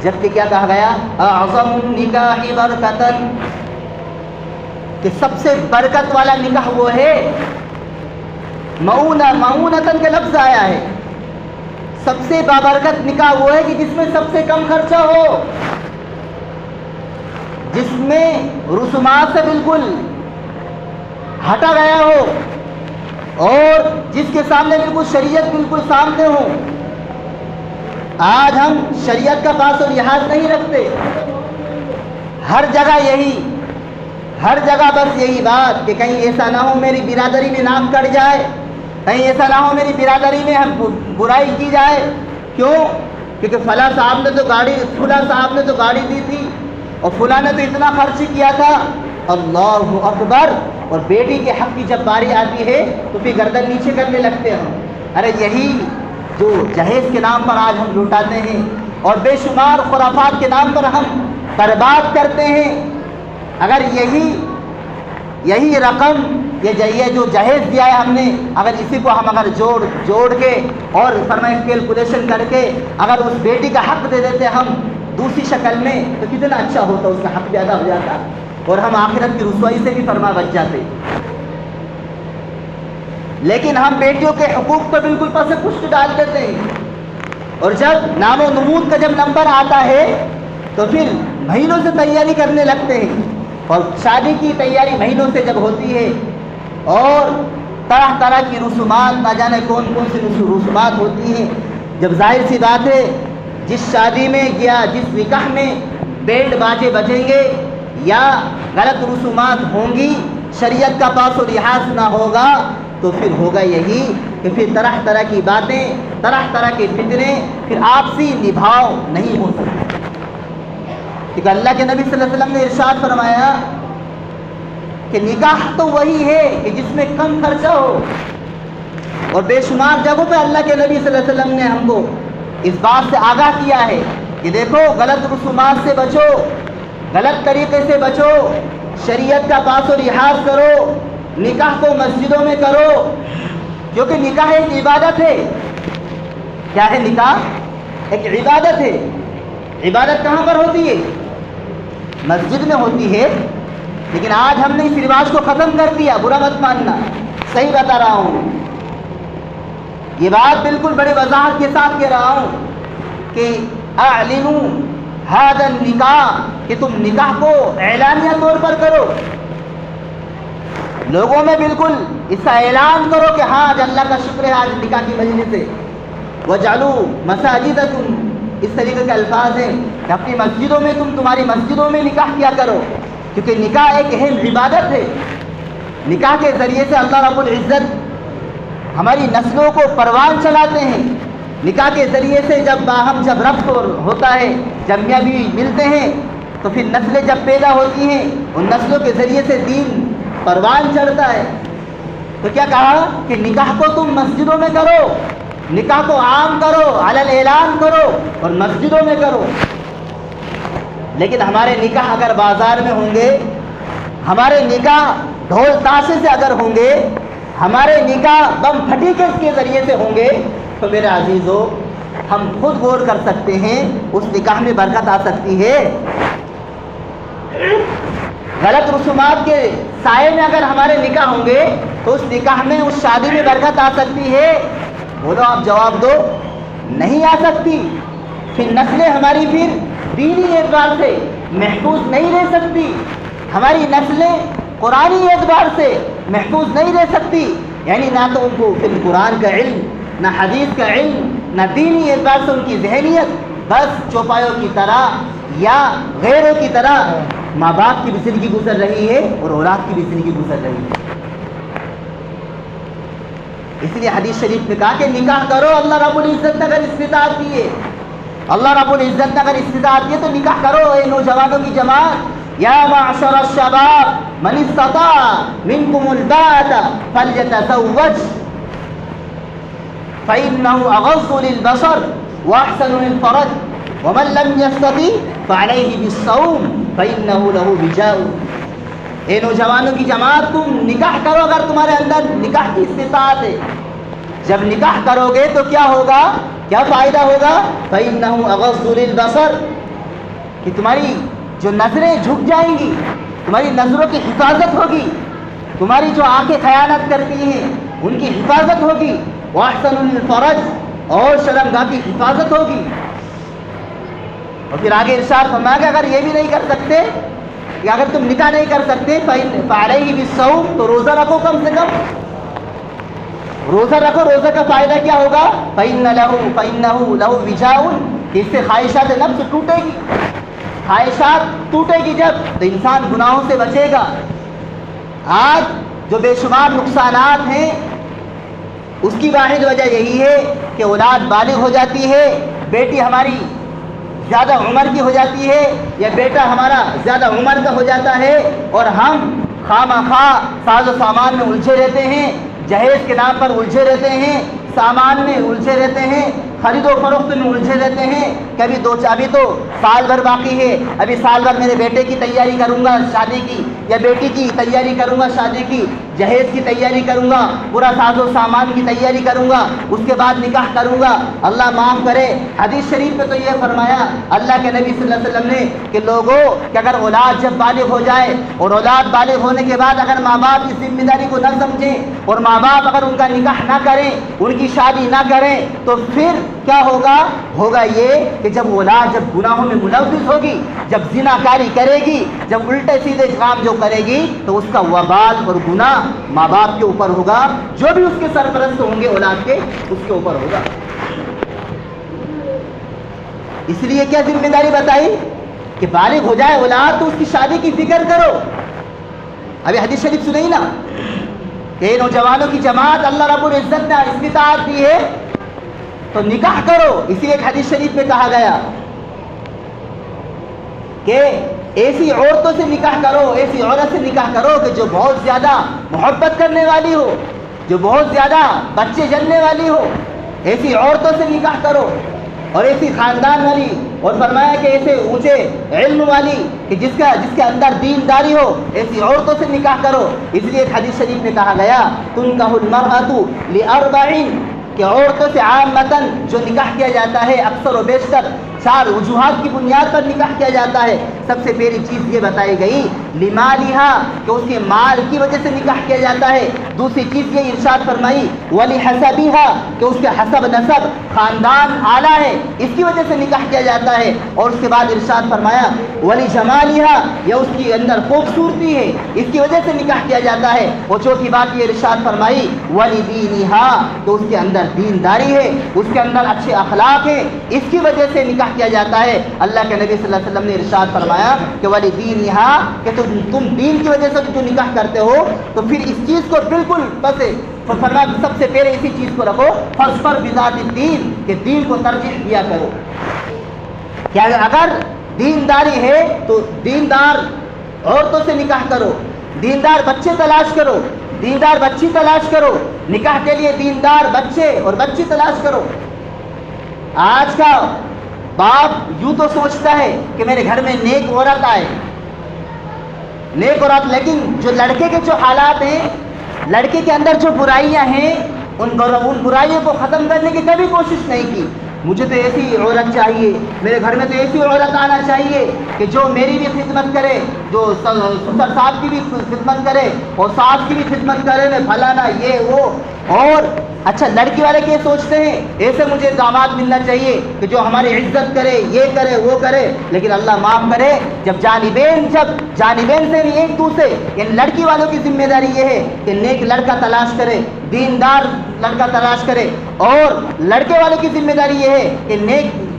جبکہ کیا کہا گیا؟ اعظم النکاح برکتن، کہ سب سے برکت والا نکاح وہ ہے، معونتن کا لفظ آیا ہے، سب سے بابرکت نکاح وہ ہے کہ جس میں سب سے کم خرچہ ہو، جس میں رسومات سے بالکل ہٹا گیا ہو اور جس کے سامنے بالکل شریعت بالکل سامنے ہو۔ آج ہم شریعت کا پاس و لحاظ نہیں رکھتے، ہر جگہ بس یہی بات کہ کہیں ایسا نہ ہو میری برادری میں نام کٹ جائے، کہیں ایسا نہ ہو میری برادری میں ہم برائی کی جائے۔ کیوں؟ کیونکہ فلاں صاحب نے تو گاڑی دی تھی اور فلاں نے تو اتنا خرچ کیا تھا۔ اللہ اکبر! اور بیٹی کے حق کی جب باری آتی ہے تو پھر گردن نیچے کرنے لگتے ہیں۔ ارے یہی جو جہیز کے نام پر آج ہم لوٹاتے ہیں اور بے شمار خرافات کے نام پر ہم برباد کرتے ہیں، اگر یہی رقم یہ جو جہیز دیا ہے ہم نے، اگر اسی کو ہم جوڑ کے اور فرمائے کیلکولیشن کر کے اگر اس بیٹی کا حق دے دیتے ہم دوسری شکل میں تو کتنا اچھا ہوتا، اس کا حق بھی ادا ہو جاتا اور ہم آخرت کی رسوائی سے بھی فرما بچ جاتے۔ لیکن ہم بیٹیوں کے حقوق پر بالکل پس پشت ڈال دیتے ہیں، اور جب نام و نمود کا جب نمبر آتا ہے تو پھر مہینوں سے تیاری کرنے لگتے ہیں، اور شادی کی تیاری مہینوں سے جب ہوتی ہے اور طرح طرح کی رسومات، نہ جانے کون کون سی رسومات ہوتی ہیں، جب ظاہر سی بات ہے جس شادی میں یا جس نکاح میں بینڈ باجے بجیں گے یا غلط رسومات ہوں گی، شریعت کا پاس و لحاظ نہ ہوگا تو پھر ہوگا یہی کہ پھر طرح طرح کی باتیں، طرح طرح کے فتنے، پھر آپسی نبھاؤ نہیں ہو سکتا۔ کیونکہ اللہ کے نبی صلی اللہ علیہ وسلم نے ارشاد فرمایا کہ نکاح تو وہی ہے کہ جس میں کم خرچہ ہو، اور بے شمار جگہوں پہ اللہ کے نبی صلی اللہ علیہ وسلم نے ہم کو اس بات سے آگاہ کیا ہے کہ دیکھو غلط رسومات سے بچو، غلط طریقے سے بچو، شریعت کا پاس و لحاظ کرو، نکاح کو مسجدوں میں کرو، کیونکہ نکاح ایک عبادت ہے۔ کیا ہے نکاح؟ ایک عبادت ہے۔ عبادت کہاں پر ہوتی ہے؟ مسجد میں ہوتی ہے۔ لیکن آج ہم نے اس رواج کو ختم کر دیا، برا مت ماننا، صحیح بتا رہا ہوں، یہ بات بالکل بڑی وضاحت کے ساتھ کہہ رہا ہوں کہ اعلنوا ھذا النکاح، کہ تم نکاح کو اعلانیہ طور پر کرو، لوگوں میں بالکل اس کا اعلان کرو کہ ہاں آج اللہ کا شکر ہے آج نکاح کی مجلس ہے۔ وَجْعَلُوا مَسَاجِدَكُمْ، اس طریقے کے الفاظ ہیں کہ اپنی مسجدوں میں تمہاری مسجدوں میں نکاح کیا کرو، کیونکہ نکاح ایک اہم عبادت ہے۔ نکاح کے ذریعے سے اللہ رب العزت ہماری نسلوں کو پروان چلاتے ہیں۔ نکاح کے ذریعے سے جب ربط ہوتا ہے، جب میاں بیوی ملتے ہیں تو پھر نسلیں جب پیدا ہوتی ہیں، ان نسلوں کے ذریعے سے دین پروان چڑھتا ہے۔ تو کیا کہا کہ نکاح کو تم مسجدوں میں کرو، نکاح کو عام کرو، علی الاعلان کرو اور مسجدوں میں کرو۔ لیکن ہمارے نکاح اگر بازار میں ہوں گے، ہمارے نکاح ڈھول تاشے سے اگر ہوں گے، ہمارے نکاح بم پھٹیکے کے ذریعے سے ہوں گے، تو میرے عزیزو ہم خود غور کر سکتے ہیں اس نکاح میں برکت آ سکتی ہے۔ غلط رسومات کے سائے میں اگر ہمارے نکاح ہوں گے تو اس نکاح میں، اس شادی میں برکت آ سکتی ہے؟ بولو، آپ جواب دو، نہیں آ سکتی۔ پھر نسلیں ہماری پھر دینی اعتبار سے محفوظ نہیں رہ سکتی، ہماری نسلیں قرآنی اعتبار سے محفوظ نہیں رہ سکتی، یعنی نہ تو ان کو پھر قرآن کا علم، نہ حدیث کا علم، نہ دینی اعتبار سے ان کی ذہنیت بس چوپایوں کی طرح یا غیروں کی طرح ماں باپ کی بھی زندگی گزر رہی ہے اور اولاد کی بھی زندگی گزر رہی ہے۔ اس لیے حدیث شریف میں کہا کہ نکاح کرو، اللہ رب العزت نے اگر استطاعت دی ہے، اللہ رب العزت نے اگر استطاعت دی ہے تو نکاح کرو۔ اے نوجوانوں کی جماعت، یا معشر الشباب من استطاع منکم الباءۃ فلیتزوج فإنه أغض للبصر وأحسن للفرج ومن لم يستطع فعليه بالصوم فإنه له وجاء۔ اے نوجوانوں کی جماعت، تم نکاح کرو اگر تمہارے اندر نکاح کی استطاعت ہے۔ جب نکاح کرو گے تو کیا ہوگا، کیا فائدہ ہوگا؟ فإنه أغض للبصر، کہ تمہاری جو نظریں جھک جائیں گی، تمہاری نظروں کی حفاظت ہوگی، تمہاری جو آنکھیں خیانت کرتی ہیں ان کی حفاظت ہوگی، واحسن الفرج، اور شرمگاہ کی حفاظت ہوگی۔ اور پھر آگے ارشاد فرمایا کہ اگر یہ بھی نہیں کر سکتے، کہ اگر تم نکاح نہیں کر سکتے فعلیہ بالصوم، تو روزہ رکھو، کم سے کم روزہ رکھو۔ روزہ کا فائدہ کیا ہوگا؟ فإنه له وجاء، اس سے خواہشات نفس ٹوٹے گی، خواہشات ٹوٹے گی جب، تو انسان گناہوں سے بچے گا۔ آج جو بے شمار نقصانات ہیں اس کی واحد وجہ یہی ہے کہ اولاد بالغ ہو جاتی ہے، بیٹی ہماری زیادہ عمر کی ہو جاتی ہے، یا بیٹا ہمارا زیادہ عمر کا ہو جاتا ہے، اور ہم خواہ ساز و سامان میں الجھے رہتے ہیں، جہیز کے نام پر الجھے رہتے ہیں، سامان میں الجھے رہتے ہیں، خرید و فروخت میں الجھے رہتے ہیں۔ کبھی ابھی تو سال بھر باقی ہے، ابھی سال بھر میرے بیٹے کی تیاری کروں گا شادی کی، یا بیٹی کی تیاری کروں گا شادی کی، جہیز کی تیاری کروں گا، پورا ساز و سامان کی تیاری کروں گا، اس کے بعد نکاح کروں گا۔ اللہ معاف کرے، حدیث شریف میں تو یہ فرمایا اللہ کے نبی صلی اللہ علیہ وسلم نے کہ لوگوں کہ اگر اولاد جب بالغ ہو جائے، اور اولاد بالغ ہونے کے بعد اگر ماں باپ کی ذمہ داری کو نہ سمجھیں، اور ماں باپ اگر ان کا نکاح نہ کریں، ان کی شادی نہ کریں، تو پھر کیا ہوگا یہ کہ جب اولاد جب گناہوں میں ملوث ہوگی، جب زنا کاری کرے گی، جب الٹے سیدھے کام جو کرے گی، تو اس کا وبال اور گناہ ماں باپ کے اوپر ہوگا، جو بھی اس کے سرپرست ہوں گے اولاد کے، اس کے اوپر ہوگا۔ اس لیے کیا ذمہ داری بتائی کہ بالغ ہو جائے اولاد تو اس کی شادی کی فکر کرو۔ ابھی حدیث شریف سنئی نا کہ نوجوانوں کی جماعت اللہ رب العزت نے استطاعت دی ہے تو نکاح کرو۔ اسی ایک حدیث شریف میں کہا گیا کہ ایسی عورتوں سے نکاح کرو، ایسی عورت سے نکاح کرو کہ جو بہت زیادہ محبت کرنے والی ہو، جو بہت زیادہ بچے جننے والی ہو، ایسی عورتوں سے نکاح کرو، اور ایسی خاندان والی، اور فرمایا کہ ایسے اونچے علم والی کہ جس کے اندر دینداری ہو، ایسی عورتوں سے نکاح کرو۔ اس لیے ایک حدیث شریف میں کہا گیا تنکح المرأة لأربع، کہ عورتوں سے عامتاً جو نکاح کیا جاتا ہے اکثر و بیشتر 4 وجوہات کی بنیاد پر نکاح کیا جاتا ہے۔ سب سے پہلی چیز یہ بتائی گئی لمالہا، کہ اس کے مال کی وجہ سے نکاح کیا جاتا ہے۔ دوسری چیز یہ ارشاد فرمائی ولحسبہا، کہ اس کے حسب نسب خاندان اعلیٰ ہے، اس کی وجہ سے نکاح کیا جاتا ہے۔ اور اس کے بعد ارشاد فرمایا ولجمالہا، یا اس کے اندر خوبصورتی ہے، اس کی وجہ سے نکاح کیا جاتا ہے۔ اور چوتھی بات یہ ارشاد فرمائی ولدینہا، تو اس کے اندر دینداری ہے، اس کے اندر اچھے اخلاق ہیں، اس کی وجہ سے نکاح کیا جاتا ہے۔ اللہ کے نبی صلی اللہ علیہ وسلم نے ارشاد فرمایا کہ ولدینہا، کہ تم دین کی وجہ سے جو نکاح کرتے ہو تو پھر اس چیز کو بالکل بس فرمایا سب سے پہلے اسی چیز کو رکھو، فاظفر بذات الدین، کہ دین کو ترجیح دیا کرو۔ کہ اگر دینداری ہے تو دیندار عورتوں سے نکاح کرو، دیندار بچے تلاش کرو، دیندار بچی تلاش کرو، نکاح کے لیے دیندار بچے اور بچی تلاش کرو۔ آج کا باپ یوں تو سوچتا ہے کہ میرے گھر میں نیک عورت آئے، نیک عورت، لیکن جو لڑکے کے جو حالات ہیں، لڑکے کے اندر جو برائیاں ہیں، ان برائیوں کو ختم کرنے کی کبھی کوشش نہیں کی۔ مجھے تو ایسی عورت چاہیے، میرے گھر میں تو ایسی عورت آنا چاہیے کہ جو میری بھی خدمت کرے، جو سسر صاحب کی بھی خدمت کرے اور ساس کی بھی خدمت کرے، میں فلانا یہ وہ۔ اور اچھا لڑکی والے کیا سوچتے ہیں، ایسے مجھے داماد ملنا چاہیے کہ جو ہماری عزت کرے، یہ کرے وہ کرے۔ لیکن اللہ معاف کرے، جب جانبین سے بھی ایک دوسرے، یعنی لڑکی والوں کی ذمہ داری یہ ہے کہ نیک لڑکا تلاش کرے، دیندار لڑکا تلاش کرے، اور لڑکے والوں کی ذمہ داری یہ ہے کہ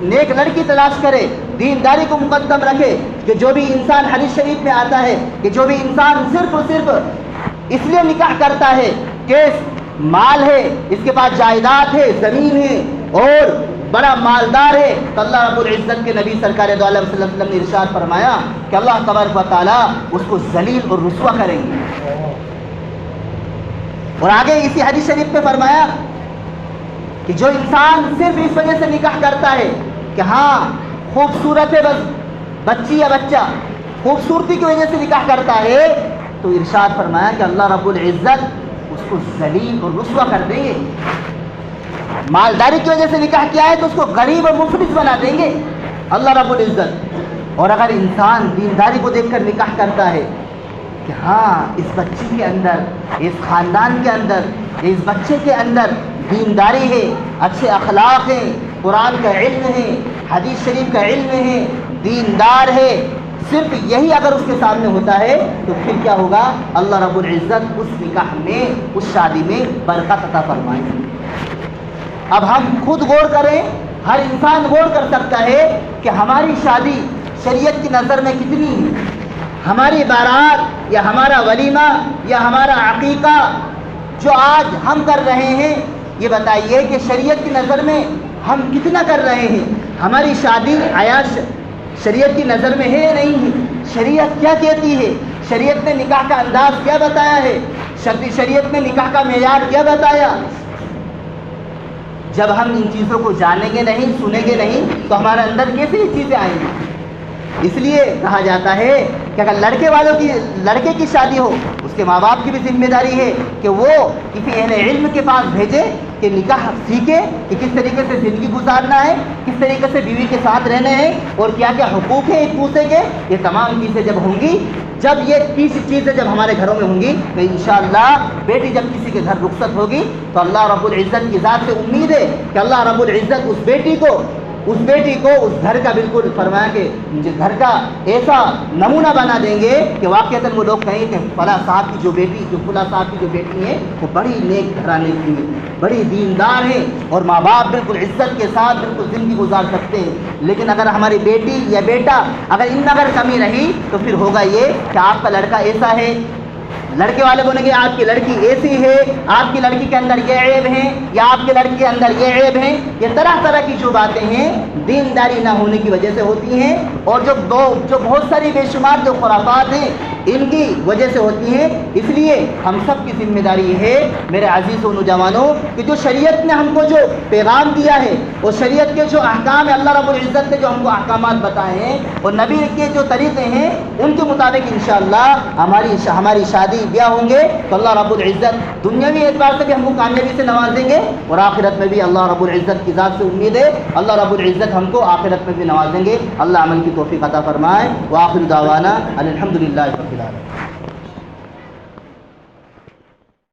نیک لڑکی تلاش کرے، دینداری کو مقدم رکھے۔ کہ جو بھی انسان حدیث شریف میں آتا ہے کہ جو بھی انسان صرف اور صرف اس لیے نکاح کرتا ہے کہ مال ہے، اس کے پاس جائیداد ہے، زمین ہے اور بڑا مالدار ہے، تو اللہ رب العزت کے نبی سرکار دو عالم صلی اللہ علیہ وسلم نے ارشاد فرمایا کہ اللہ تبارک و تعالیٰ اس کو ذلیل اور رسوا کریں گے۔ اور آگے اسی حدیث شریف میں فرمایا کہ جو انسان صرف اس وجہ سے نکاح کرتا ہے کہ ہاں خوبصورت ہے، بس بچی یا بچہ، خوبصورتی کی وجہ سے نکاح کرتا ہے، تو ارشاد فرمایا کہ اللہ رب العزت اس کو ذلیل اور رسوا کر دیں گے۔ مالداری کی وجہ سے نکاح کیا ہے تو اس کو غریب اور مفلس بنا دیں گے اللہ رب العزت۔ اور اگر انسان دینداری کو دیکھ کر نکاح کرتا ہے کہ ہاں اس بچی کے اندر، اس خاندان کے اندر، اس بچے کے اندر دینداری ہے، اچھے اخلاق ہیں، قرآن کا علم ہے، حدیث شریف کا علم ہے، دیندار ہے، صرف یہی اگر اس کے سامنے ہوتا ہے تو پھر کیا ہوگا؟ اللہ رب العزت اس نکاح میں، اس شادی میں برکت عطا فرمائیں گے۔ اب ہم خود غور کریں، ہر انسان غور کر سکتا ہے کہ ہماری شادی شریعت کی نظر میں کتنی ہے؟ ہماری بارات یا ہمارا ولیمہ یا ہمارا عقیقہ جو آج ہم کر رہے ہیں، یہ بتائیے کہ شریعت کی نظر میں ہم کتنا کر رہے ہیں؟ ہماری شادی عیاش شریعت کی نظر میں ہے یا نہیں ہے؟ شریعت کیا کہتی ہے؟ شریعت نے نکاح کا انداز کیا بتایا ہے؟ شریعت نے نکاح کا معیار کیا بتایا؟ جب ہم ان چیزوں کو جانیں گے نہیں، سنیں گے نہیں، تو ہمارے اندر کیسے یہ چیزیں آئیں گی؟ اس لیے کہا جاتا ہے کہ اگر لڑکے کی شادی ہو، اس کے ماں باپ کی بھی ذمہ داری ہے کہ وہ کسی اہل علم کے پاس بھیجے کہ نکاح سیکھے کہ کس طریقے سے زندگی گزارنا ہے، کس طریقے سے بیوی کے ساتھ رہنے ہیں، اور کیا کیا حقوق ہیں ایک دوسرے کے۔ یہ تمام چیزیں جب ہوں گی، جب یہ 30 چیزیں جب ہمارے گھروں میں ہوں گی، تو انشاءاللہ بیٹی جب کسی کے گھر رخصت ہوگی تو اللہ رب العزت کی ذات سے امید ہے کہ اللہ رب العزت اس بیٹی کو اس گھر کا بالکل فرمایا کہ گھر کا ایسا نمونہ بنا دیں گے کہ واقعتاً وہ لوگ کہیں کہ فلاں صاحب کی جو بیٹی ہے وہ بڑی نیک گھرانے کی ہے، بڑی دیندار ہے، اور ماں باپ بالکل عزت کے ساتھ بالکل زندگی گزار سکتے ہیں۔ لیکن اگر ہماری بیٹی یا بیٹا اگر ان میں اگر کمی رہی تو پھر ہوگا یہ کہ آپ کا لڑکا ایسا ہے، لڑکے والے بولیں گے آپ کی لڑکی ایسی ہے، آپ کی لڑکی کے اندر یہ عیب ہیں، یا آپ کی لڑکی کے اندر یہ عیب ہیں۔ یہ طرح طرح کی جو باتیں ہیں دینداری نہ ہونے کی وجہ سے ہوتی ہیں، اور جو بہت ساری بے شمار جو خرافات ہیں ان کی وجہ سے ہوتی ہیں۔ اس لیے ہم سب کی ذمہ داری ہے میرے عزیز و نوجوانوں کہ جو شریعت نے ہم کو جو پیغام دیا ہے، اور شریعت کے جو احکام ہے، اللہ رب العزت نے جو ہم کو احکامات بتائے ہیں، اور نبی کے جو طریقے ہیں ان کے مطابق انشاءاللہ ہماری شادی بیاہ ہوں گے تو اللہ رب العزت دنیاوی اعتبار سے بھی ہم کو کامیابی سے نوازیں گے، اور آخرت میں بھی اللہ رب العزت کی ذات سے امید ہے اللہ رب العزت ہم کو آخرت میں بھی نوازیں گے۔ اللہ عمل کی توفیق عطا فرمائے۔ وآخر دعوانا الحمدللہ رب العالمین۔